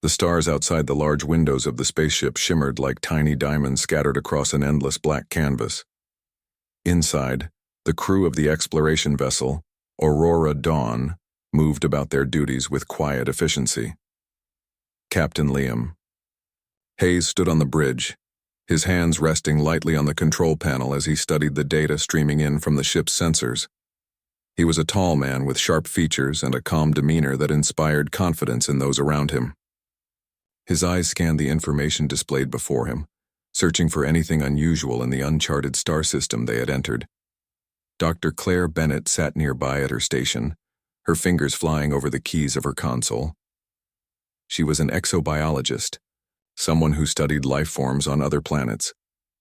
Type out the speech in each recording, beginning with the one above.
The stars outside the large windows of the spaceship shimmered like tiny diamonds scattered across an endless black canvas. Inside, the crew of the exploration vessel, Aurora Dawn, moved about their duties with quiet efficiency. Captain Liam. Hayes stood on the bridge, his hands resting lightly on the control panel as he studied the data streaming in from the ship's sensors. He was a tall man with sharp features and a calm demeanor that inspired confidence in those around him. His eyes scanned the information displayed before him, searching for anything unusual in the uncharted star system they had entered. Dr. Claire Bennett sat nearby at her station, her fingers flying over the keys of her console. She was an exobiologist, someone who studied life forms on other planets,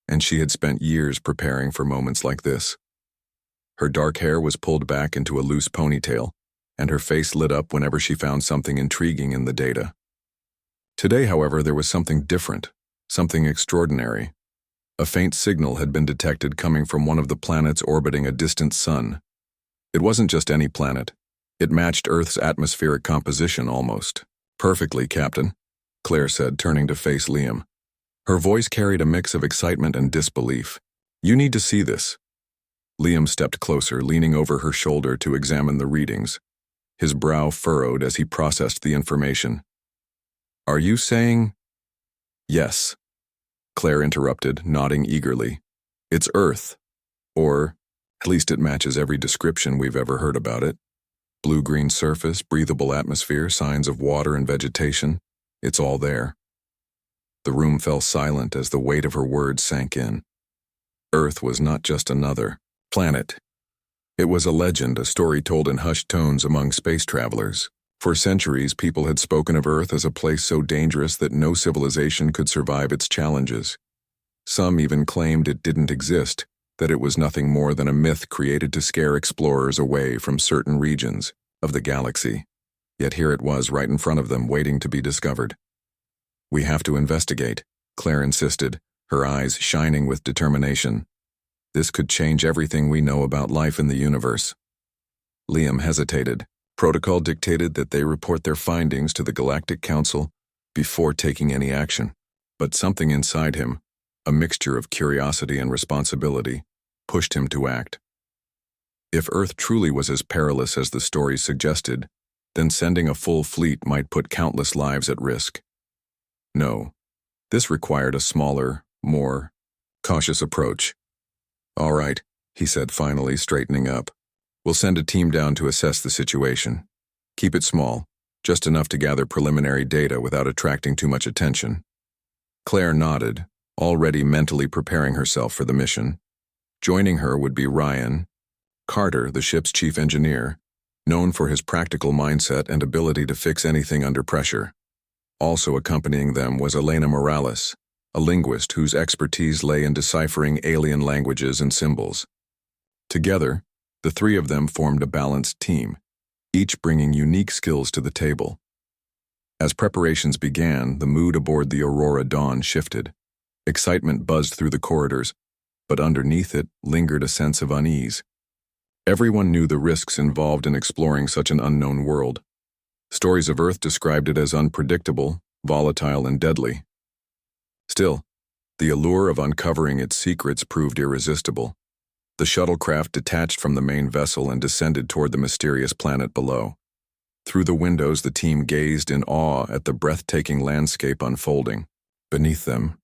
and she had spent years preparing for moments like this. Her dark hair was pulled back into a loose ponytail, and her face lit up whenever she found something intriguing in the data. Today, however, there was something different, something extraordinary. A faint signal had been detected coming from one of the planets orbiting a distant sun. It wasn't just any planet. It matched Earth's atmospheric composition almost. Perfectly, Captain, Claire said, turning to face Liam. Her voice carried a mix of excitement and disbelief. You need to see this. Liam stepped closer, leaning over her shoulder to examine the readings. His brow furrowed as he processed the information. Are you saying? Yes, Claire interrupted, nodding eagerly. It's Earth. Or, at least it matches every description we've ever heard about it. Blue-green surface, breathable atmosphere, signs of water and vegetation. It's all there. The room fell silent as the weight of her words sank in. Earth was not just another planet. It was a legend, a story told in hushed tones among space travelers. For centuries, people had spoken of Earth as a place so dangerous that no civilization could survive its challenges. Some even claimed it didn't exist, that it was nothing more than a myth created to scare explorers away from certain regions of the galaxy. Yet here it was right in front of them, waiting to be discovered. We have to investigate, Claire insisted, her eyes shining with determination. This could change everything we know about life in the universe. Liam hesitated. Protocol dictated that they report their findings to the Galactic Council before taking any action. But something inside him, a mixture of curiosity and responsibility, pushed him to act. If Earth truly was as perilous as the story suggested, then sending a full fleet might put countless lives at risk. No, this required a smaller, more cautious approach. All right, he said finally, straightening up. We'll send a team down to assess the situation. Keep it small, just enough to gather preliminary data without attracting too much attention. Claire nodded, already mentally preparing herself for the mission. Joining her would be Ryan Carter, the ship's chief engineer, known for his practical mindset and ability to fix anything under pressure. Also accompanying them was Elena Morales, a linguist whose expertise lay in deciphering alien languages and symbols. Together, the three of them formed a balanced team, each bringing unique skills to the table. As preparations began, the mood aboard the Aurora Dawn shifted. Excitement buzzed through the corridors, but underneath it lingered a sense of unease. Everyone knew the risks involved in exploring such an unknown world. Stories of Earth described it as unpredictable, volatile, and deadly. Still, the allure of uncovering its secrets proved irresistible. The shuttlecraft detached from the main vessel and descended toward the mysterious planet below. Through the windows, the team gazed in awe at the breathtaking landscape unfolding. Beneath them,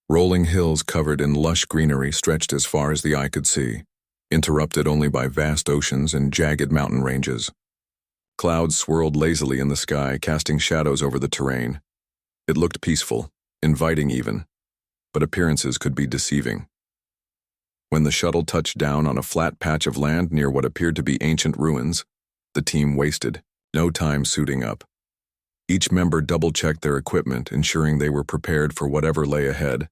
rolling hills covered in lush greenery stretched as far as the eye could see, interrupted only by vast oceans and jagged mountain ranges. Clouds swirled lazily in the sky, casting shadows over the terrain. It looked peaceful, inviting even, but appearances could be deceiving. When the shuttle touched down on a flat patch of land near what appeared to be ancient ruins, the team wasted no time suiting up. Each member double-checked their equipment, ensuring they were prepared for whatever lay ahead.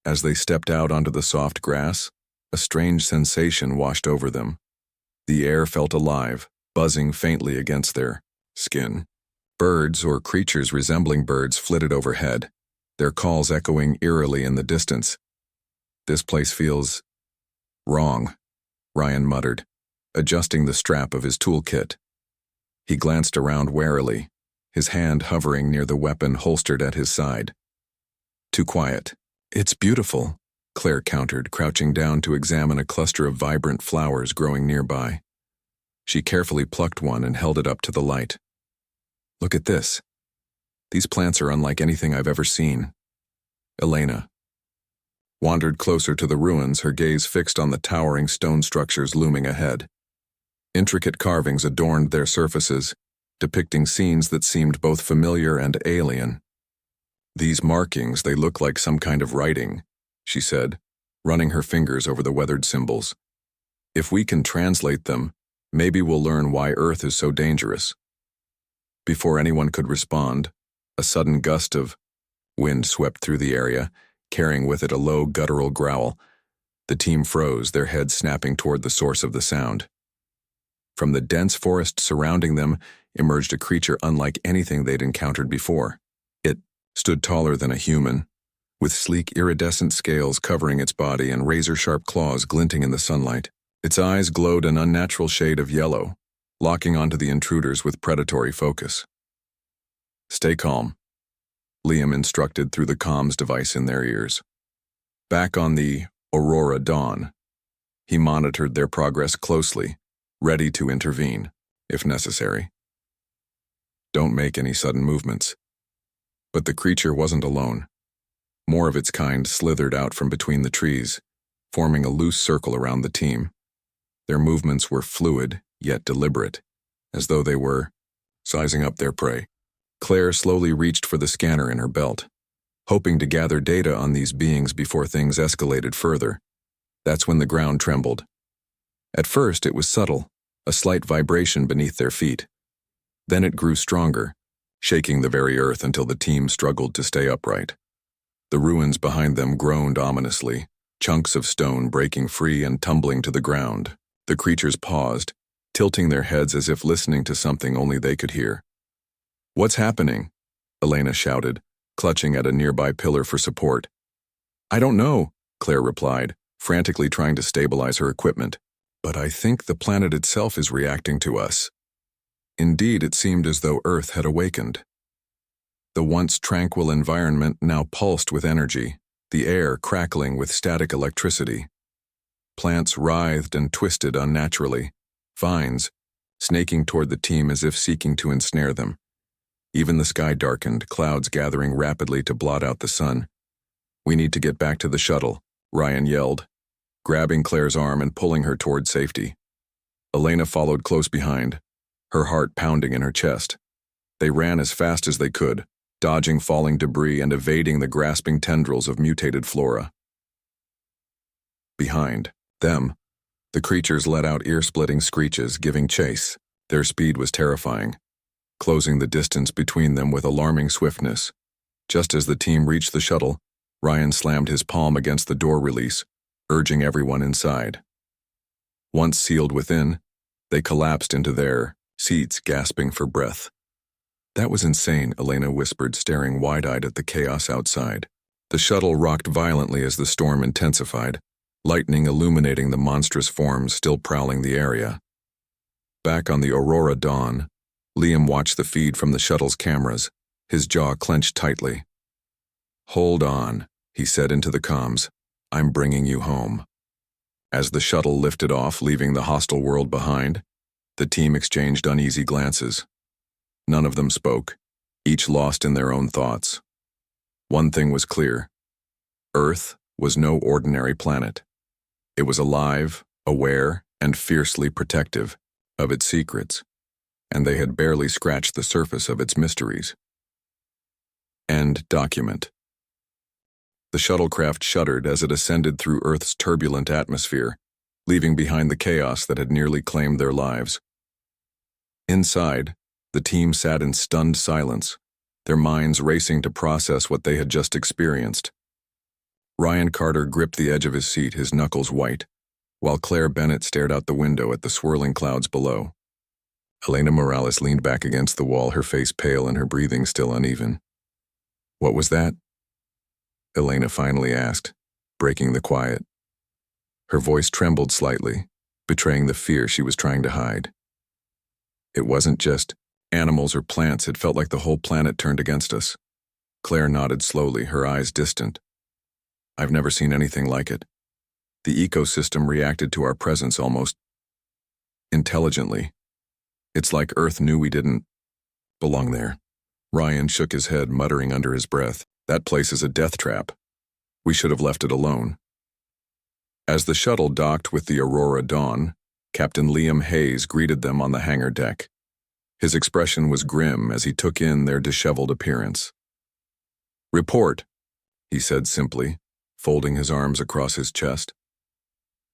As they stepped out onto the soft grass, a strange sensation washed over them. The air felt alive, buzzing faintly against their skin. Birds or creatures resembling birds flitted overhead, their calls echoing eerily in the distance. This place feels wrong, Ryan muttered, adjusting the strap of his toolkit. He glanced around warily, his hand hovering near the weapon holstered at his side. Too quiet. It's beautiful, Claire countered, crouching down to examine a cluster of vibrant flowers growing nearby. She carefully plucked one and held it up to the light. Look at this. These plants are unlike anything I've ever seen. Elena wandered closer to the ruins, her gaze fixed on the towering stone structures looming ahead. Intricate carvings adorned their surfaces, depicting scenes that seemed both familiar and alien. These markings, they look like some kind of writing, she said, running her fingers over the weathered symbols. If we can translate them, maybe we'll learn why Earth is so dangerous. Before anyone could respond, a sudden gust of wind swept through the area, carrying with it a low, guttural growl. The team froze, their heads snapping toward the source of the sound. From the dense forest surrounding them emerged a creature unlike anything they'd encountered before. It stood taller than a human, with sleek iridescent scales covering its body and razor-sharp claws glinting in the sunlight. Its eyes glowed an unnatural shade of yellow, locking onto the intruders with predatory focus. Stay calm, Liam instructed through the comms device in their ears. Back on the Aurora Dawn, he monitored their progress closely, ready to intervene, if necessary. Don't make any sudden movements. But the creature wasn't alone. More of its kind slithered out from between the trees, forming a loose circle around the team. Their movements were fluid, yet deliberate, as though they were sizing up their prey. Claire slowly reached for the scanner in her belt, hoping to gather data on these beings before things escalated further. That's when the ground trembled. At first, it was subtle, a slight vibration beneath their feet. Then it grew stronger, shaking the very earth until the team struggled to stay upright. The ruins behind them groaned ominously, chunks of stone breaking free and tumbling to the ground. The creatures paused, tilting their heads as if listening to something only they could hear. "What's happening?" Elena shouted, clutching at a nearby pillar for support. "I don't know," Claire replied, frantically trying to stabilize her equipment. "But I think the planet itself is reacting to us." Indeed, it seemed as though Earth had awakened. The once tranquil environment now pulsed with energy, the air crackling with static electricity. Plants writhed and twisted unnaturally, vines snaking toward the team as if seeking to ensnare them. Even the sky darkened, clouds gathering rapidly to blot out the sun. "We need to get back to the shuttle," Ryan yelled, grabbing Claire's arm and pulling her toward safety. Elena followed close behind, her heart pounding in her chest. They ran as fast as they could, dodging falling debris and evading the grasping tendrils of mutated flora. Behind them, the creatures let out ear-splitting screeches, giving chase. Their speed was terrifying, closing the distance between them with alarming swiftness. Just as the team reached the shuttle, Ryan slammed his palm against the door release, urging everyone inside. Once sealed within, they collapsed into their seats, gasping for breath. "That was insane," Elena whispered, staring wide-eyed at the chaos outside. The shuttle rocked violently as the storm intensified, lightning illuminating the monstrous forms still prowling the area. Back on the Aurora Dawn, Liam watched the feed from the shuttle's cameras, his jaw clenched tightly. "Hold on," he said into the comms. "I'm bringing you home." As the shuttle lifted off, leaving the hostile world behind, the team exchanged uneasy glances. None of them spoke, each lost in their own thoughts. One thing was clear. Earth was no ordinary planet. It was alive, aware, and fiercely protective of its secrets, and they had barely scratched the surface of its mysteries. End document. The shuttlecraft shuddered as it ascended through Earth's turbulent atmosphere, leaving behind the chaos that had nearly claimed their lives. Inside, the team sat in stunned silence, their minds racing to process what they had just experienced. Ryan Carter gripped the edge of his seat, his knuckles white, while Claire Bennett stared out the window at the swirling clouds below. Elena Morales leaned back against the wall, her face pale and her breathing still uneven. "What was that?" Elena finally asked, breaking the quiet. Her voice trembled slightly, betraying the fear she was trying to hide. "It wasn't just Animals or plants, it felt like the whole planet turned against us. Claire nodded slowly, her eyes distant. I've never seen anything like it. The ecosystem reacted to our presence almost intelligently. It's like Earth knew we didn't belong there. Ryan shook his head, muttering under his breath, "That place is a death trap. We should have left it alone." As the shuttle docked with the Aurora Dawn, Captain Liam Hayes greeted them on the hangar deck. His expression was grim as he took in their disheveled appearance. "Report," he said simply, folding his arms across his chest.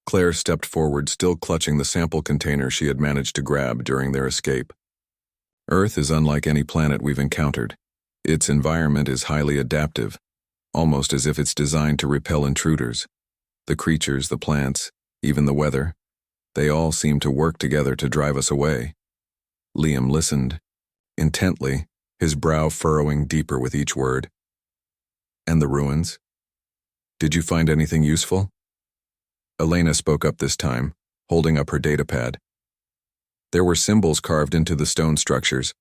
Claire stepped forward, still clutching the sample container she had managed to grab during their escape. Earth is unlike any planet we've encountered. Its environment is highly adaptive, almost as if it's designed to repel intruders. The creatures, the plants, even the weather, they all seem to work together to drive us away. Liam listened, intently, his brow furrowing deeper with each word. "And the ruins? Did you find anything useful?" Elena spoke up this time, holding up her datapad. "There were symbols carved into the stone structures.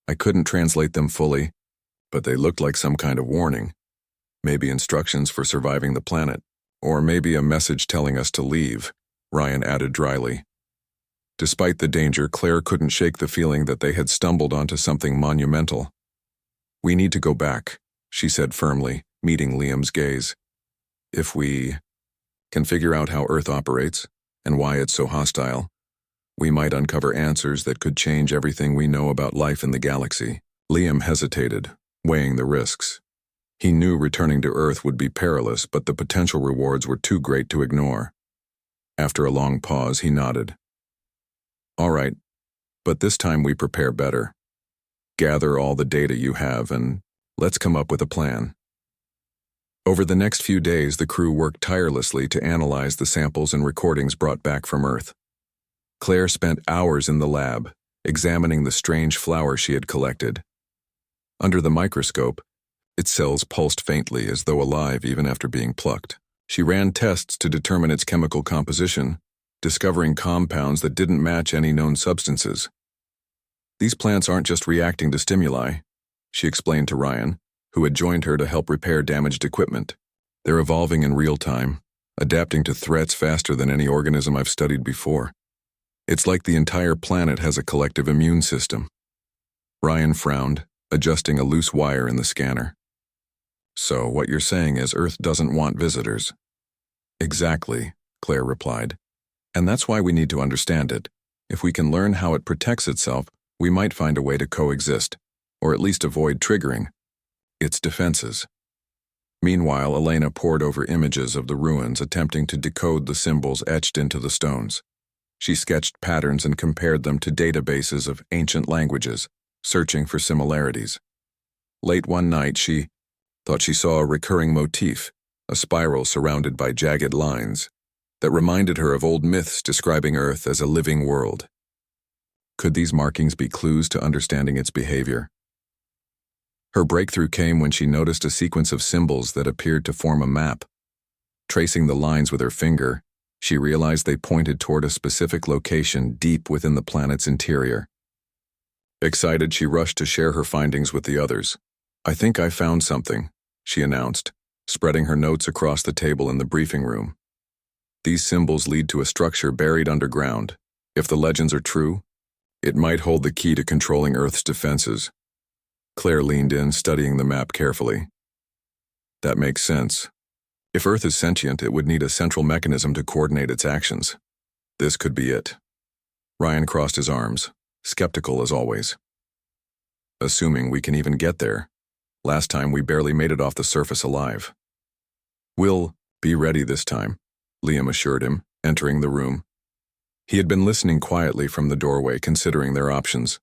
I couldn't translate them fully, but they looked like some kind of warning. Maybe instructions for surviving the planet, or maybe a message telling us to leave," Ryan added dryly. Despite the danger, Claire couldn't shake the feeling that they had stumbled onto something monumental. "We need to go back," she said firmly, meeting Liam's gaze. "If we can figure out how Earth operates and why it's so hostile, we might uncover answers that could change everything we know about life in the galaxy." Liam hesitated, weighing the risks. He knew returning to Earth would be perilous, but the potential rewards were too great to ignore. After a long pause, he nodded. "All right, but this time we prepare better. Gather all the data you have and let's come up with a plan." Over the next few days, the crew worked tirelessly to analyze the samples and recordings brought back from Earth. Claire spent hours in the lab, examining the strange flower she had collected. Under the microscope, its cells pulsed faintly as though alive even after being plucked. She ran tests to determine its chemical composition, discovering compounds that didn't match any known substances. "These plants aren't just reacting to stimuli," she explained to Ryan, who had joined her to help repair damaged equipment. "They're evolving in real time, adapting to threats faster than any organism I've studied before. It's like the entire planet has a collective immune system." Ryan frowned, adjusting a loose wire in the scanner. "So what you're saying is Earth doesn't want visitors?" "Exactly," Claire replied. "And that's why we need to understand it. If we can learn how it protects itself, we might find a way to coexist, or at least avoid triggering its defenses." Meanwhile, Elena pored over images of the ruins, attempting to decode the symbols etched into the stones. She sketched patterns and compared them to databases of ancient languages, searching for similarities. Late one night, she thought she saw a recurring motif, a spiral surrounded by jagged lines, that reminded her of old myths describing Earth as a living world. Could these markings be clues to understanding its behavior? Her breakthrough came when she noticed a sequence of symbols that appeared to form a map. Tracing the lines with her finger, she realized they pointed toward a specific location deep within the planet's interior. Excited, she rushed to share her findings with the others. "I think I found something," she announced, spreading her notes across the table in the briefing room. "These symbols lead to a structure buried underground. If the legends are true, it might hold the key to controlling Earth's defenses." Claire leaned in, studying the map carefully. "That makes sense. If Earth is sentient, it would need a central mechanism to coordinate its actions. This could be it." Ryan crossed his arms, skeptical as always. "Assuming we can even get there. Last time we barely made it off the surface alive." "We'll be ready this time," Liam assured him, entering the room. He had been listening quietly from the doorway, considering their options.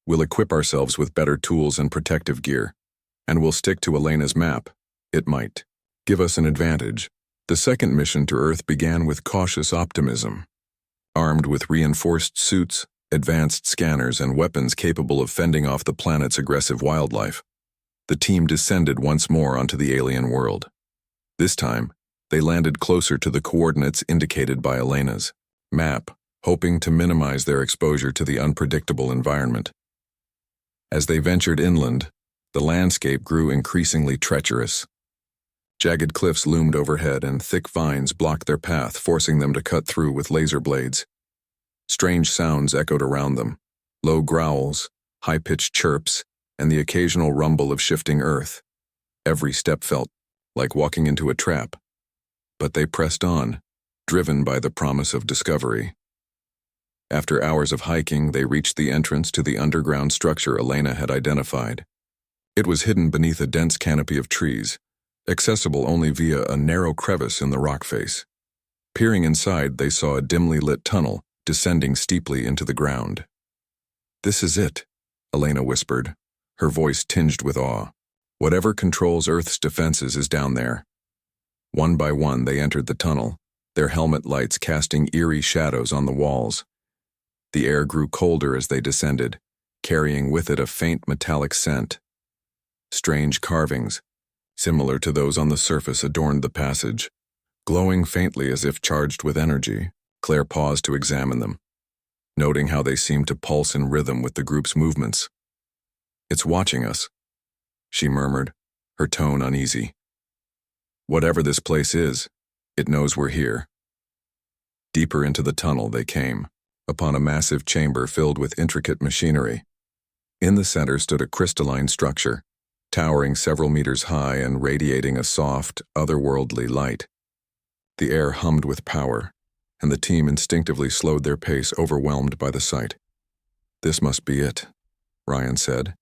"We'll equip ourselves with better tools and protective gear, and we'll stick to Elena's map. It might give us an advantage." The second mission to Earth began with cautious optimism. Armed with reinforced suits, advanced scanners, and weapons capable of fending off the planet's aggressive wildlife, the team descended once more onto the alien world. This time, they landed closer to the coordinates indicated by Elena's map, hoping to minimize their exposure to the unpredictable environment. As they ventured inland, the landscape grew increasingly treacherous. Jagged cliffs loomed overhead and thick vines blocked their path, forcing them to cut through with laser blades. Strange sounds echoed around them, low growls, high-pitched chirps, and the occasional rumble of shifting earth. Every step felt like walking into a trap. But they pressed on, driven by the promise of discovery. After hours of hiking, they reached the entrance to the underground structure Elena had identified. It was hidden beneath a dense canopy of trees, accessible only via a narrow crevice in the rock face. Peering inside, they saw a dimly lit tunnel descending steeply into the ground. "This is it," Elena whispered, her voice tinged with awe. "Whatever controls Earth's defenses is down there." One by one, they entered the tunnel, their helmet lights casting eerie shadows on the walls. The air grew colder as they descended, carrying with it a faint metallic scent. Strange carvings, similar to those on the surface, adorned the passage. Glowing faintly as if charged with energy, Claire paused to examine them, noting how they seemed to pulse in rhythm with the group's movements. "It's watching us," she murmured, her tone uneasy. "Whatever this place is, it knows we're here." Deeper into the tunnel they came, upon a massive chamber filled with intricate machinery. In the center stood a crystalline structure, towering several meters high and radiating a soft, otherworldly light. The air hummed with power, and the team instinctively slowed their pace, overwhelmed by the sight. "This must be it," Ryan said,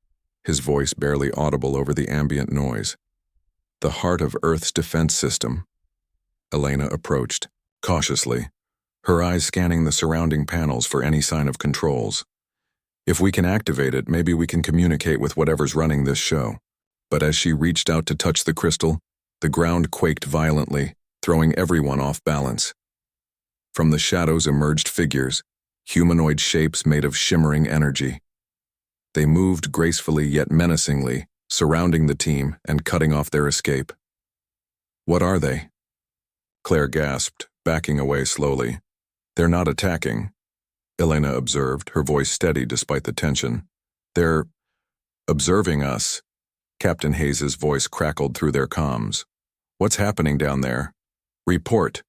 his voice barely audible over the ambient noise. "The heart of Earth's defense system." Elena approached, cautiously, her eyes scanning the surrounding panels for any sign of controls. "If we can activate it, maybe we can communicate with whatever's running this show." But as she reached out to touch the crystal, the ground quaked violently, throwing everyone off balance. From the shadows emerged figures, humanoid shapes made of shimmering energy. They moved gracefully yet menacingly, surrounding the team and cutting off their escape. "What are they?" Claire gasped, backing away slowly. "They're not attacking," Elena observed, her voice steady despite the tension. "They're observing us." Captain Hayes's voice crackled through their comms. "What's happening down there? Report."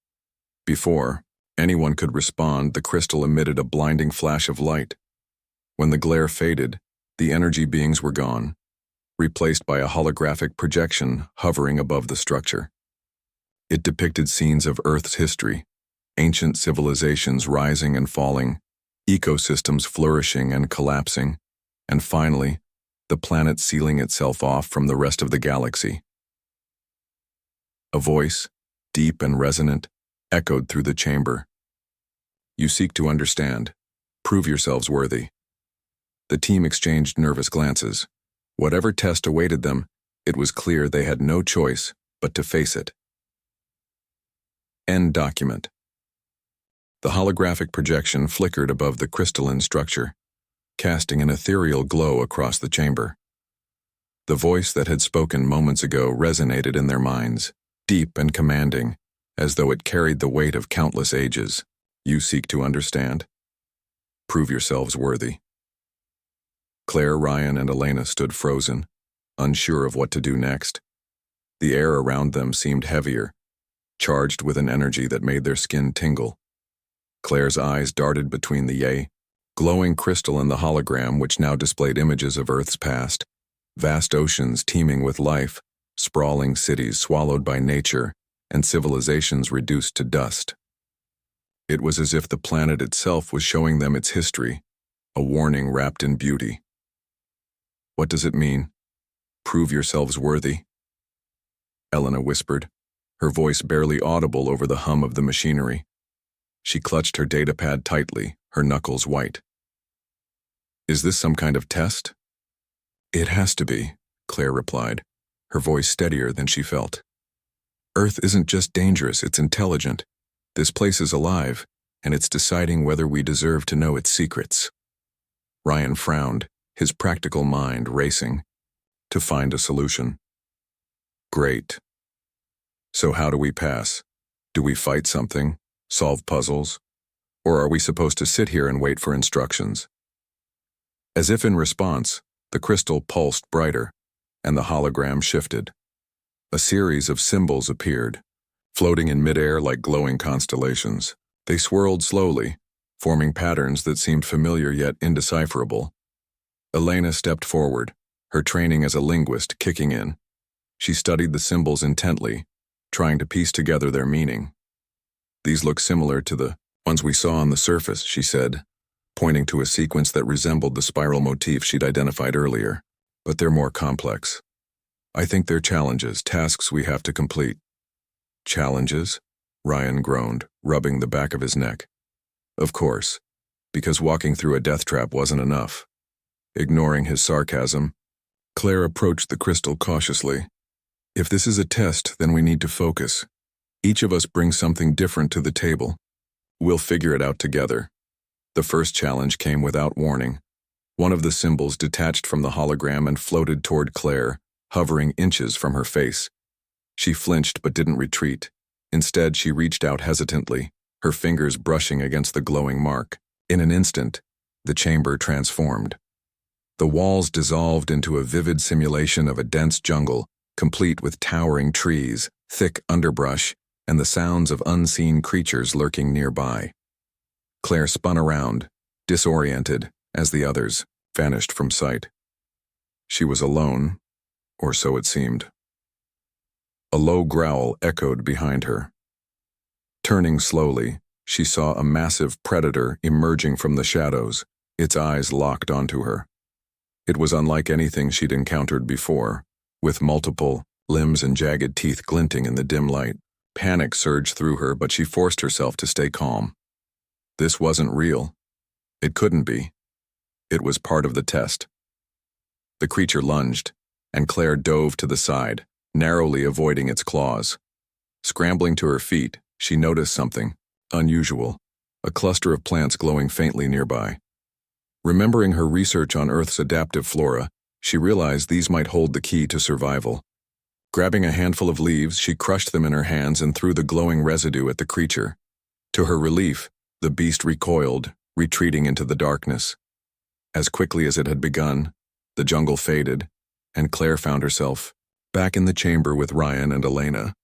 Before anyone could respond, the crystal emitted a blinding flash of light. When the glare faded, the energy beings were gone, replaced by a holographic projection hovering above the structure. It depicted scenes of Earth's history, ancient civilizations rising and falling, ecosystems flourishing and collapsing, and finally, the planet sealing itself off from the rest of the galaxy. A voice, deep and resonant, echoed through the chamber. "You seek to understand. Prove yourselves worthy." The team exchanged nervous glances. Whatever test awaited them, it was clear they had no choice but to face it. End document. The holographic projection flickered above the crystalline structure, casting an ethereal glow across the chamber. The voice that had spoken moments ago resonated in their minds, deep and commanding, as though it carried the weight of countless ages. "You seek to understand? Prove yourselves worthy." Claire, Ryan, and Elena stood frozen, unsure of what to do next. The air around them seemed heavier, charged with an energy that made their skin tingle. Claire's eyes darted between the glowing crystal and the hologram, which now displayed images of Earth's past, vast oceans teeming with life, sprawling cities swallowed by nature, and civilizations reduced to dust. It was as if the planet itself was showing them its history, a warning wrapped in beauty. "What does it mean? Prove yourselves worthy?" Elena whispered, her voice barely audible over the hum of the machinery. She clutched her datapad tightly, her knuckles white. "Is this some kind of test?" "It has to be," Claire replied, her voice steadier than she felt. "Earth isn't just dangerous, it's intelligent. This place is alive, and it's deciding whether we deserve to know its secrets." Ryan frowned, his practical mind racing to find a solution. "Great. So how do we pass? Do we fight something, solve puzzles, or are we supposed to sit here and wait for instructions?" As if in response, The crystal pulsed brighter, and the hologram shifted. A series of symbols appeared, floating in midair like glowing constellations. They swirled slowly, forming patterns that seemed familiar yet indecipherable. Elena stepped forward, her training as a linguist kicking in. She studied the symbols intently, trying to piece together their meaning. "These look similar to the ones we saw on the surface," she said, pointing to a sequence that resembled the spiral motif she'd identified earlier. "But they're more complex. I think they're challenges, tasks we have to complete." "Challenges?" Ryan groaned, rubbing the back of his neck. "Of course, because walking through a death trap wasn't enough." Ignoring his sarcasm, Claire approached the crystal cautiously. "If this is a test, then we need to focus. Each of us brings something different to the table. We'll figure it out together." The first challenge came without warning. One of the symbols detached from the hologram and floated toward Claire, hovering inches from her face. She flinched but didn't retreat. Instead, she reached out hesitantly, her fingers brushing against the glowing mark. In an instant, the chamber transformed. The walls dissolved into a vivid simulation of a dense jungle, complete with towering trees, thick underbrush, and the sounds of unseen creatures lurking nearby. Claire spun around, disoriented, as the others vanished from sight. She was alone, or so it seemed. A low growl echoed behind her. Turning slowly, she saw a massive predator emerging from the shadows, its eyes locked onto her. It was unlike anything she'd encountered before, with multiple limbs and jagged teeth glinting in the dim light. Panic surged through her, but she forced herself to stay calm. This wasn't real. It couldn't be. It was part of the test. The creature lunged, and Claire dove to the side, narrowly avoiding its claws. Scrambling to her feet, she noticed something unusual, a cluster of plants glowing faintly nearby. Remembering her research on Earth's adaptive flora, she realized these might hold the key to survival. Grabbing a handful of leaves, she crushed them in her hands and threw the glowing residue at the creature. To her relief, the beast recoiled, retreating into the darkness. As quickly as it had begun, the jungle faded, and Claire found herself back in the chamber with Ryan and Elena.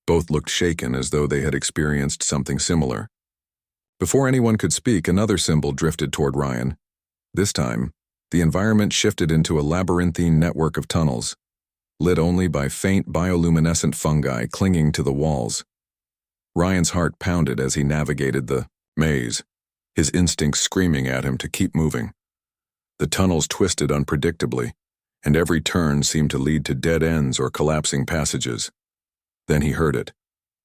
Both looked shaken, as though they had experienced something similar. Before anyone could speak, another symbol drifted toward Ryan. This time, the environment shifted into a labyrinthine network of tunnels, lit only by faint bioluminescent fungi clinging to the walls. Ryan's heart pounded as he navigated the maze, his instincts screaming at him to keep moving. The tunnels twisted unpredictably, and every turn seemed to lead to dead ends or collapsing passages. Then he heard it,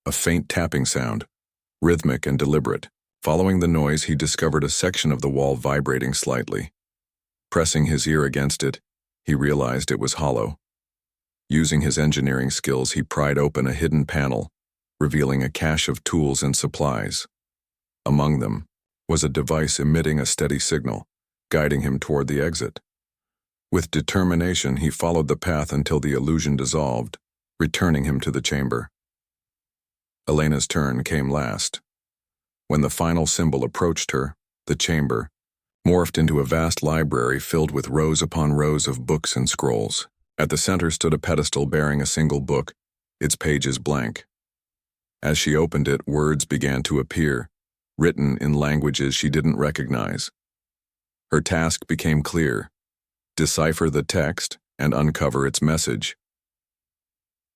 a faint tapping sound, rhythmic and deliberate. Following the noise, he discovered a section of the wall vibrating slightly. Pressing his ear against it, he realized it was hollow. Using his engineering skills, he pried open a hidden panel, revealing a cache of tools and supplies. Among them was a device emitting a steady signal, guiding him toward the exit. With determination, he followed the path until the illusion dissolved, returning him to the chamber. Elena's turn came last. When the final symbol approached her, the chamber morphed into a vast library filled with rows upon rows of books and scrolls. At the center stood a pedestal bearing a single book, its pages blank. As she opened it, words began to appear, written in languages she didn't recognize. Her task became clear: decipher the text and uncover its message.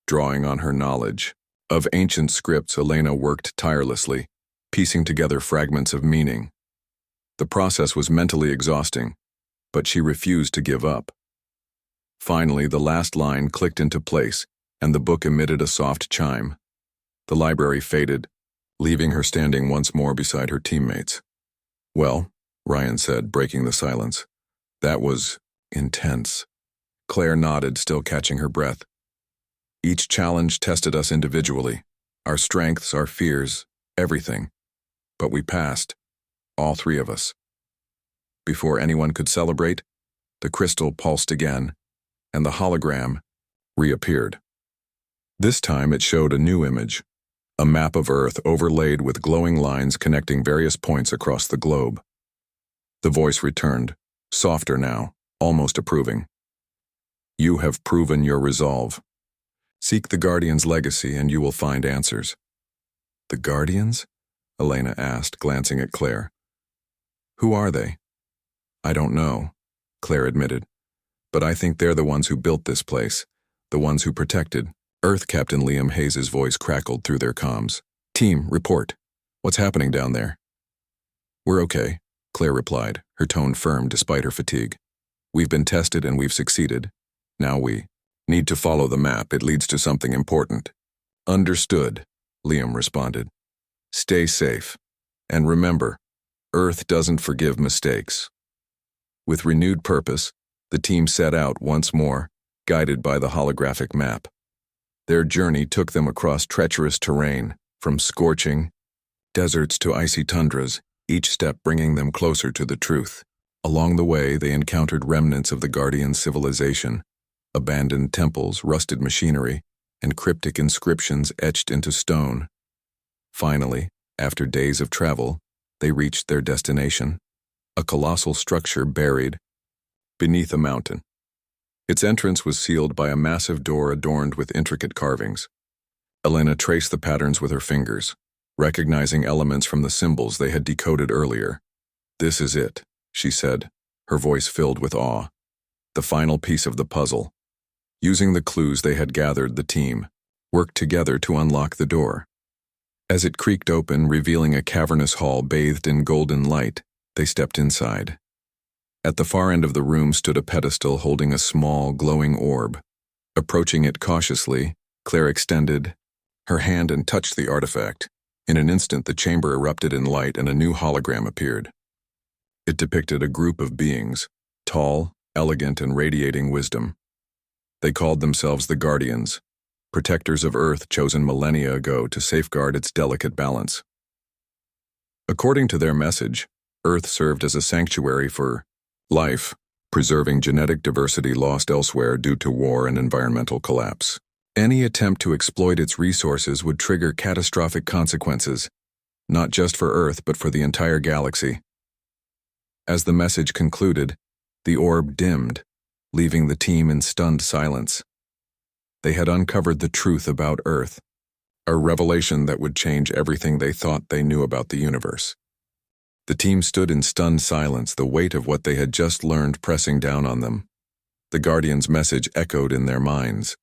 Drawing on her knowledge of ancient scripts, Elena worked tirelessly, piecing together fragments of meaning. The process was mentally exhausting, but she refused to give up. Finally, the last line clicked into place, and the book emitted a soft chime. The library faded, leaving her standing once more beside her teammates. "Well," Ryan said, breaking the silence, "that was intense." Claire nodded, still catching her breath. "Each challenge tested us individually, our strengths, our fears, everything. But we passed, all three of us." Before anyone could celebrate, the crystal pulsed again, and the hologram reappeared. This time it showed a new image, a map of Earth overlaid with glowing lines connecting various points across the globe. The voice returned, softer now, almost approving. You have proven your resolve. Seek the Guardian's legacy and you will find answers. The Guardians? Elena asked, glancing at Claire. Who are they? I don't know, Claire admitted. But I think they're the ones who built this place, the ones who protected. Earth Captain Liam Hayes' voice crackled through their comms. Team, report. What's happening down there? We're okay, Claire replied, her tone firm despite her fatigue. We've been tested and we've succeeded. Now we need to follow the map. It leads to something important. Understood, Liam responded. Stay safe. And remember, Earth doesn't forgive mistakes. With renewed purpose, the team set out once more, guided by the holographic map. Their journey took them across treacherous terrain, from scorching deserts to icy tundras, each step bringing them closer to the truth. Along the way, they encountered remnants of the Guardian civilization, abandoned temples, rusted machinery, and cryptic inscriptions etched into stone. Finally, after days of travel, they reached their destination, a colossal structure buried beneath a mountain. Its entrance was sealed by a massive door adorned with intricate carvings. Elena traced the patterns with her fingers, recognizing elements from the symbols they had decoded earlier. This is it, she said, her voice filled with awe. The final piece of the puzzle. Using the clues they had gathered, the team worked together to unlock the door. As it creaked open, revealing a cavernous hall bathed in golden light, they stepped inside. At the far end of the room stood a pedestal holding a small, glowing orb. Approaching it cautiously, Claire extended her hand and touched the artifact. In an instant, the chamber erupted in light and a new hologram appeared. It depicted a group of beings, tall, elegant, and radiating wisdom. They called themselves the Guardians, protectors of Earth chosen millennia ago to safeguard its delicate balance. According to their message, Earth served as a sanctuary for life, preserving genetic diversity lost elsewhere due to war and environmental collapse. Any attempt to exploit its resources would trigger catastrophic consequences, not just for Earth but for the entire galaxy. As the message concluded, the orb dimmed, leaving the team in stunned silence. They had uncovered the truth about Earth, a revelation that would change everything they thought they knew about the universe. The team stood in stunned silence, the weight of what they had just learned pressing down on them. The Guardian's message echoed in their minds.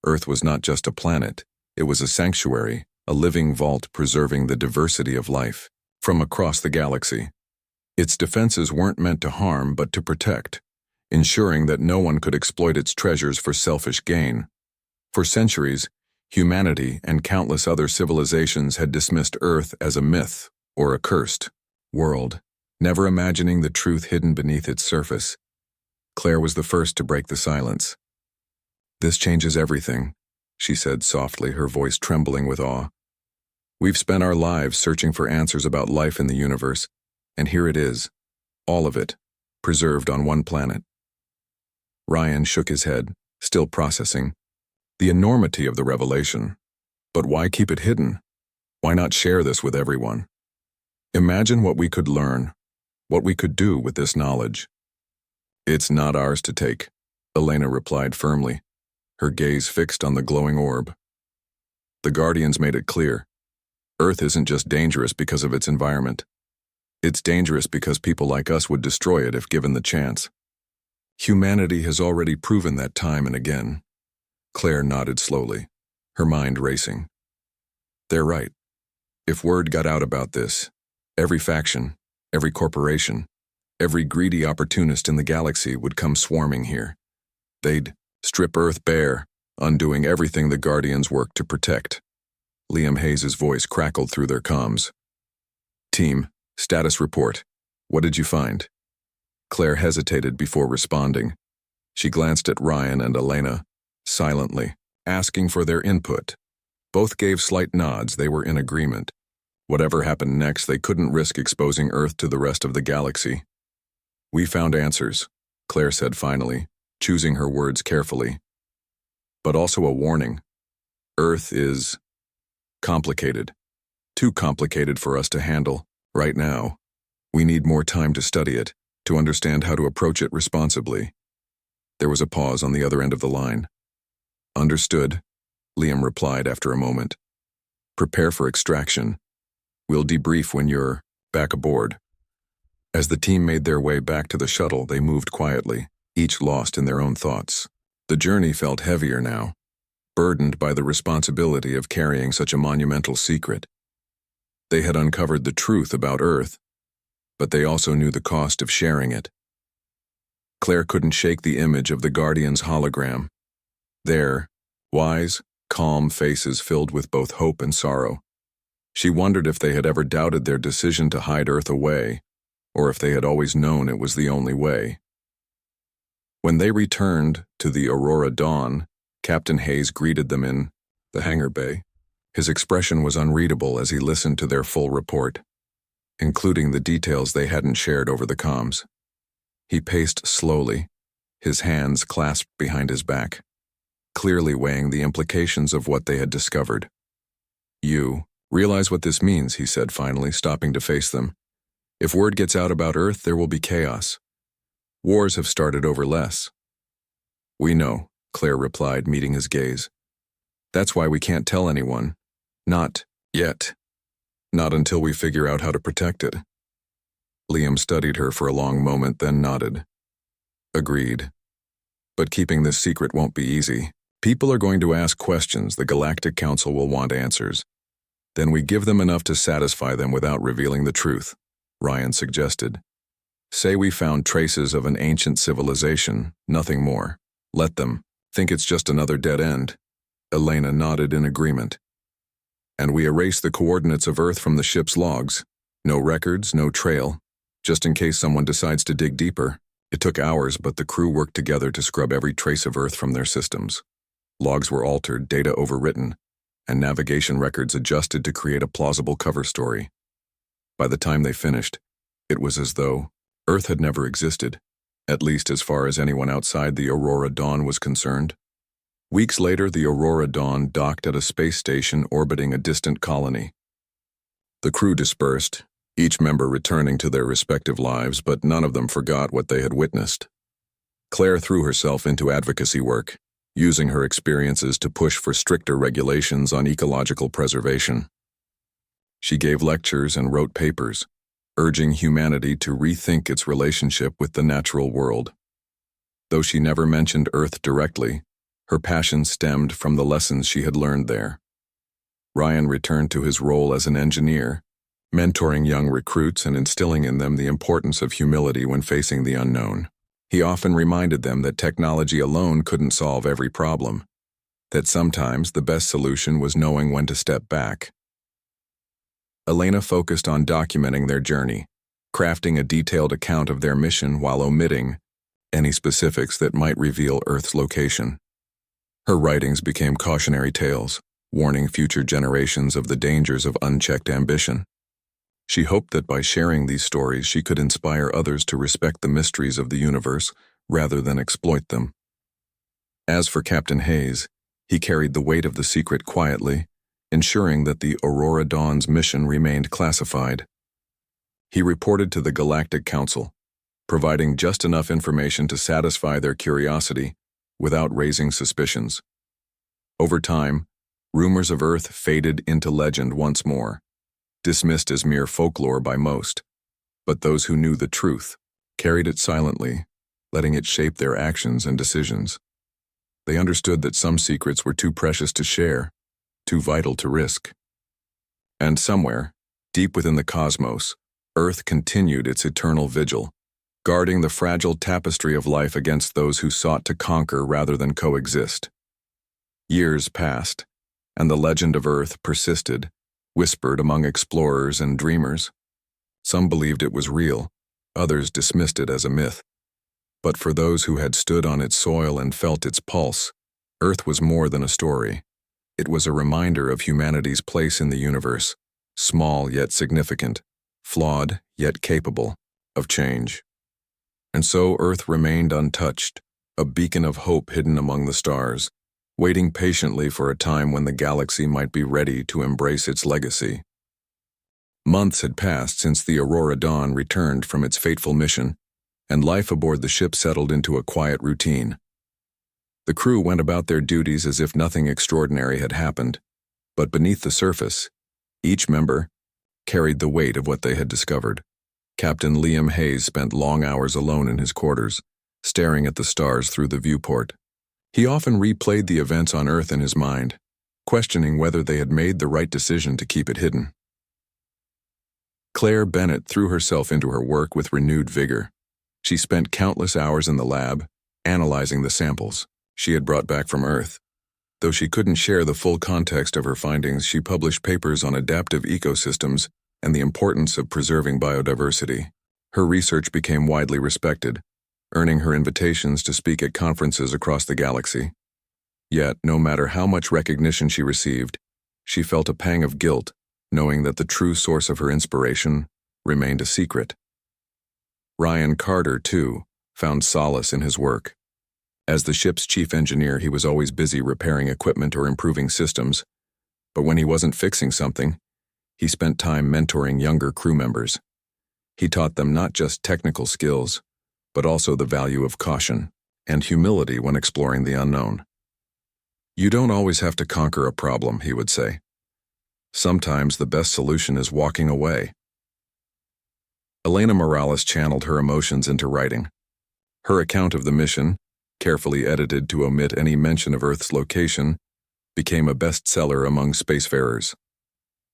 Earth was not just a planet, it was a sanctuary, a living vault preserving the diversity of life from across the galaxy. Its defenses weren't meant to harm but to protect, ensuring that no one could exploit its treasures for selfish gain. For centuries, humanity and countless other civilizations had dismissed Earth as a myth or a cursed world, never imagining the truth hidden beneath its surface. Claire was the first to break the silence. This changes everything, she said softly, her voice trembling with awe. We've spent our lives searching for answers about life in the universe, and here it is, all of it, preserved on one planet. Ryan shook his head, still processing the enormity of the revelation. But why keep it hidden? Why not share this with everyone? Imagine what we could learn, what we could do with this knowledge. It's not ours to take, Elena replied firmly, her gaze fixed on the glowing orb. The Guardians made it clear. Earth isn't just dangerous because of its environment. It's dangerous because people like us would destroy it if given the chance. Humanity has already proven that time and again. Claire nodded slowly, her mind racing. They're right. If word got out about this, every faction, every corporation, every greedy opportunist in the galaxy would come swarming here. They'd strip Earth bare, undoing everything the Guardians worked to protect. Liam Hayes' voice crackled through their comms. Team, status report. What did you find? Claire hesitated before responding. She glanced at Ryan and Elena, silently, asking for their input. Both gave slight nods. They were in agreement. Whatever happened next, they couldn't risk exposing Earth to the rest of the galaxy. We found answers, Claire said finally, choosing her words carefully. But also a warning. Earth is complicated. Too complicated for us to handle right now. We need more time to study it, to understand how to approach it responsibly. There was a pause on the other end of the line. Understood, Liam replied after a moment. Prepare for extraction. We'll debrief when you're back aboard. As the team made their way back to the shuttle, they moved quietly, each lost in their own thoughts. The journey felt heavier now, burdened by the responsibility of carrying such a monumental secret. They had uncovered the truth about Earth, but they also knew the cost of sharing it. Claire couldn't shake the image of the Guardian's hologram. Their wise, calm faces filled with both hope and sorrow. She wondered if they had ever doubted their decision to hide Earth away, or if they had always known it was the only way. When they returned to the Aurora Dawn, Captain Hayes greeted them in the hangar bay. His expression was unreadable as he listened to their full report, including the details they hadn't shared over the comms. He paced slowly, his hands clasped behind his back, clearly weighing the implications of what they had discovered. You realize what this means, he said finally, stopping to face them. If word gets out about Earth, there will be chaos. Wars have started over less. We know, Claire replied, meeting his gaze. That's why we can't tell anyone. Not yet. Not until we figure out how to protect it. Liam studied her for a long moment, then nodded. Agreed. But keeping this secret won't be easy. People are going to ask questions. The Galactic Council will want answers. Then we give them enough to satisfy them without revealing the truth, Ryan suggested. Say we found traces of an ancient civilization, nothing more. Let them think it's just another dead end. Elena nodded in agreement. And we erase the coordinates of Earth from the ship's logs. No records, no trail, just in case someone decides to dig deeper. It took hours, but the crew worked together to scrub every trace of Earth from their systems. Logs were altered, data overwritten, and navigation records adjusted to create a plausible cover story. By the time they finished, it was as though Earth had never existed, at least as far as anyone outside the Aurora Dawn was concerned. Weeks later, the Aurora Dawn docked at a space station orbiting a distant colony. The crew dispersed, each member returning to their respective lives, but none of them forgot what they had witnessed. Claire threw herself into advocacy work, using her experiences to push for stricter regulations on ecological preservation. She gave lectures and wrote papers, urging humanity to rethink its relationship with the natural world. Though she never mentioned Earth directly, her passion stemmed from the lessons she had learned there. Ryan returned to his role as an engineer, mentoring young recruits and instilling in them the importance of humility when facing the unknown. He often reminded them that technology alone couldn't solve every problem, that sometimes the best solution was knowing when to step back. Elena focused on documenting their journey, crafting a detailed account of their mission while omitting any specifics that might reveal Earth's location. Her writings became cautionary tales, warning future generations of the dangers of unchecked ambition. She hoped that by sharing these stories she could inspire others to respect the mysteries of the universe rather than exploit them. As for Captain Hayes, he carried the weight of the secret quietly, ensuring that the Aurora Dawn's mission remained classified. He reported to the Galactic Council, providing just enough information to satisfy their curiosity without raising suspicions. Over time, rumors of Earth faded into legend once more, dismissed as mere folklore by most, but those who knew the truth carried it silently, letting it shape their actions and decisions. They understood that some secrets were too precious to share, too vital to risk. And somewhere, deep within the cosmos, Earth continued its eternal vigil, guarding the fragile tapestry of life against those who sought to conquer rather than coexist. Years passed, and the legend of Earth persisted, whispered among explorers and dreamers. Some believed it was real, others dismissed it as a myth. But for those who had stood on its soil and felt its pulse, Earth was more than a story. It was a reminder of humanity's place in the universe, small yet significant, flawed yet capable of change. And so Earth remained untouched, a beacon of hope hidden among the stars, waiting patiently for a time when the galaxy might be ready to embrace its legacy. Months had passed since the Aurora Dawn returned from its fateful mission, and life aboard the ship settled into a quiet routine. The crew went about their duties as if nothing extraordinary had happened, but beneath the surface, each member carried the weight of what they had discovered. Captain Liam Hayes spent long hours alone in his quarters, staring at the stars through the viewport. He often replayed the events on Earth in his mind, questioning whether they had made the right decision to keep it hidden. Claire Bennett threw herself into her work with renewed vigor. She spent countless hours in the lab, analyzing the samples she had brought back from Earth. Though she couldn't share the full context of her findings, she published papers on adaptive ecosystems and the importance of preserving biodiversity. Her research became widely respected, earning her invitations to speak at conferences across the galaxy. Yet, no matter how much recognition she received, she felt a pang of guilt, knowing that the true source of her inspiration remained a secret. Ryan Carter, too, found solace in his work. As the ship's chief engineer, he was always busy repairing equipment or improving systems, but when he wasn't fixing something, he spent time mentoring younger crew members. He taught them not just technical skills, but also the value of caution and humility when exploring the unknown. "You don't always have to conquer a problem," he would say. "Sometimes the best solution is walking away." Elena Morales channeled her emotions into writing. Her account of the mission, carefully edited to omit any mention of Earth's location, became a bestseller among spacefarers.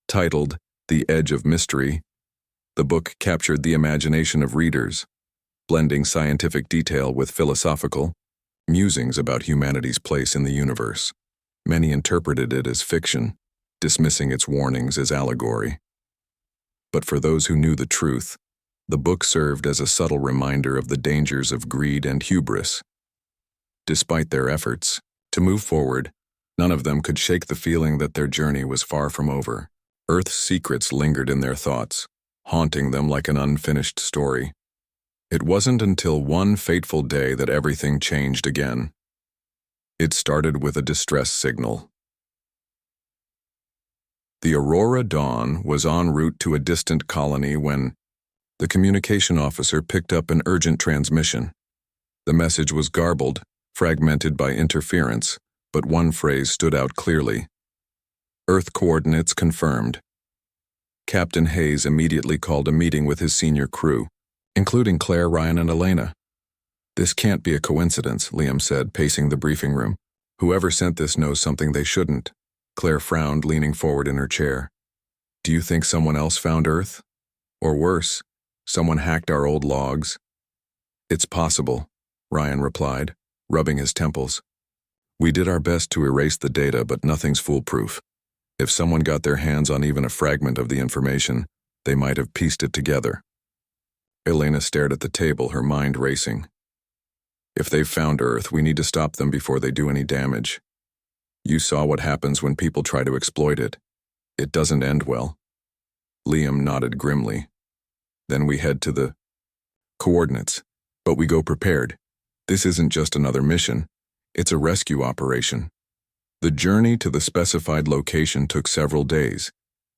Titled The Edge of Mystery, the book captured the imagination of readers, blending scientific detail with philosophical musings about humanity's place in the universe. Many interpreted it as fiction, dismissing its warnings as allegory. But for those who knew the truth, the book served as a subtle reminder of the dangers of greed and hubris. Despite their efforts to move forward, none of them could shake the feeling that their journey was far from over. Earth's secrets lingered in their thoughts, haunting them like an unfinished story. It wasn't until one fateful day that everything changed again. It started with a distress signal. The Aurora Dawn was en route to a distant colony when the communication officer picked up an urgent transmission. The message was garbled, fragmented by interference, but one phrase stood out clearly. Earth coordinates confirmed. Captain Hayes immediately called a meeting with his senior crew, including Claire, Ryan, and Elena. "This can't be a coincidence," Liam said, pacing the briefing room. "Whoever sent this knows something they shouldn't." Claire frowned, leaning forward in her chair. "Do you think someone else found Earth? Or worse, someone hacked our old logs?" "It's possible," Ryan replied, rubbing his temples. "We did our best to erase the data, but nothing's foolproof. If someone got their hands on even a fragment of the information, they might have pieced it together." Elena stared at the table, her mind racing. "If they've found Earth, we need to stop them before they do any damage. You saw what happens when people try to exploit it. It doesn't end well." Liam nodded grimly. "Then we head to the coordinates, but we go prepared. This isn't just another mission, it's a rescue operation." The journey to the specified location took several days,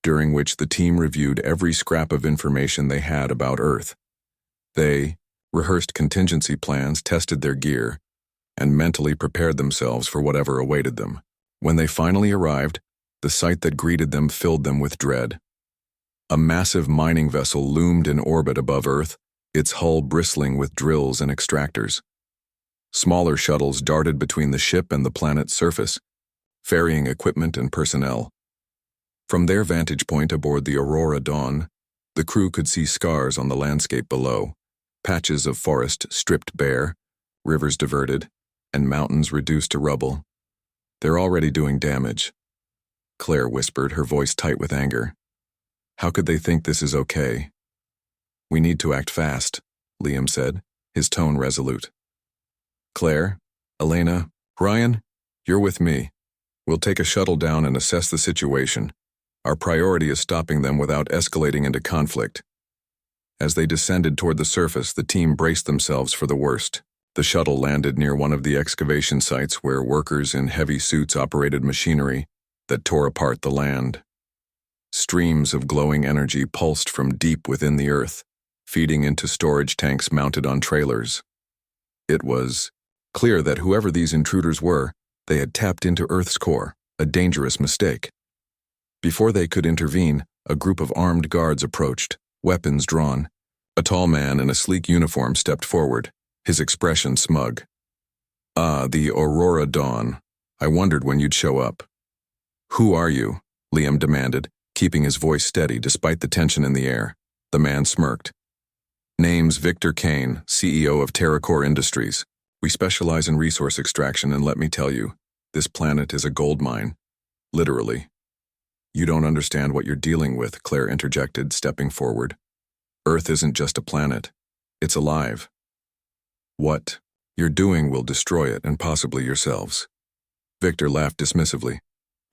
during which the team reviewed every scrap of information they had about Earth. They rehearsed contingency plans, tested their gear, and mentally prepared themselves for whatever awaited them. When they finally arrived, the sight that greeted them filled them with dread. A massive mining vessel loomed in orbit above Earth, its hull bristling with drills and extractors. Smaller shuttles darted between the ship and the planet's surface, ferrying equipment and personnel. From their vantage point aboard the Aurora Dawn, the crew could see scars on the landscape below, patches of forest stripped bare, rivers diverted, and mountains reduced to rubble. "They're already doing damage," Claire whispered, her voice tight with anger. "How could they think this is okay?" "We need to act fast," Liam said, his tone resolute. "Claire, Elena, Ryan, you're with me. We'll take a shuttle down and assess the situation. Our priority is stopping them without escalating into conflict." As they descended toward the surface, the team braced themselves for the worst. The shuttle landed near one of the excavation sites where workers in heavy suits operated machinery that tore apart the land. Streams of glowing energy pulsed from deep within the earth, feeding into storage tanks mounted on trailers. It was clear that whoever these intruders were, they had tapped into Earth's core, a dangerous mistake. Before they could intervene, a group of armed guards approached, weapons drawn. A tall man in a sleek uniform stepped forward, his expression smug. "Ah, the Aurora Dawn. I wondered when you'd show up." "Who are you?" Liam demanded, keeping his voice steady despite the tension in the air. The man smirked. "Name's Victor Kane, CEO of TerraCore Industries. We specialize in resource extraction, and let me tell you, this planet is a gold mine. Literally." "You don't understand what you're dealing with," Claire interjected, stepping forward. "Earth isn't just a planet. It's alive. What you're doing will destroy it and possibly yourselves." Victor laughed dismissively.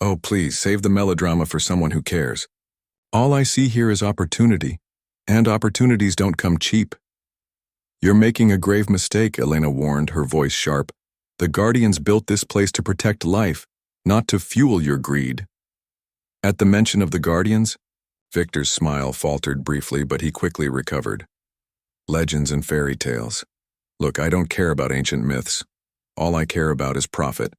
"Oh, please, save the melodrama for someone who cares. All I see here is opportunity, and opportunities don't come cheap." "You're making a grave mistake," Elena warned, her voice sharp. "The Guardians built this place to protect life, not to fuel your greed." At the mention of the Guardians, Victor's smile faltered briefly, but he quickly recovered. "Legends and fairy tales. Look, I don't care about ancient myths. All I care about is profit.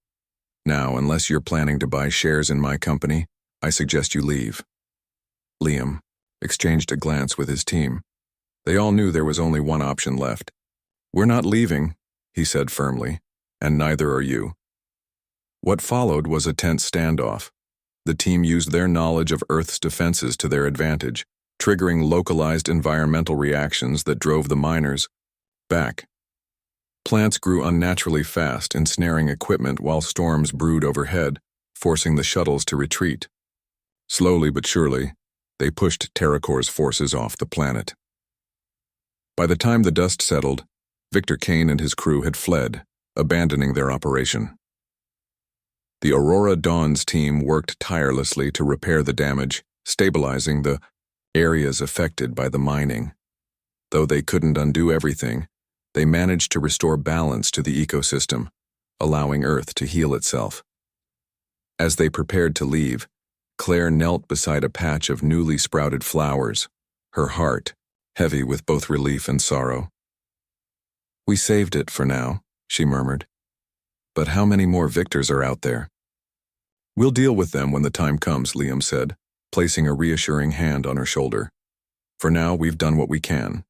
Now, unless you're planning to buy shares in my company, I suggest you leave." Liam exchanged a glance with his team. They all knew there was only one option left. "We're not leaving," he said firmly, "and neither are you." What followed was a tense standoff. The team used their knowledge of Earth's defenses to their advantage, triggering localized environmental reactions that drove the miners back. Plants grew unnaturally fast, ensnaring equipment while storms brewed overhead, forcing the shuttles to retreat. Slowly but surely, they pushed TerraCore's forces off the planet. By the time the dust settled, Victor Kane and his crew had fled, abandoning their operation. The Aurora Dawn's team worked tirelessly to repair the damage, stabilizing the areas affected by the mining. Though they couldn't undo everything, they managed to restore balance to the ecosystem, allowing Earth to heal itself. As they prepared to leave, Claire knelt beside a patch of newly sprouted flowers, her heart heavy with both relief and sorrow. "We saved it for now," she murmured. "But how many more Victors are out there?" "We'll deal with them when the time comes," Liam said, placing a reassuring hand on her shoulder. "For now, we've done what we can."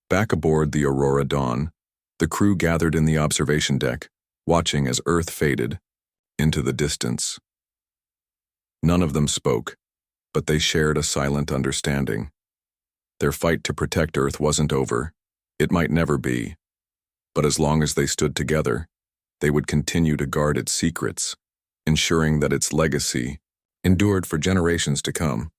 Back aboard the Aurora Dawn, the crew gathered in the observation deck, watching as Earth faded into the distance. None of them spoke, but they shared a silent understanding. Their fight to protect Earth wasn't over. It might never be. But as long as they stood together, they would continue to guard its secrets, ensuring that its legacy endured for generations to come.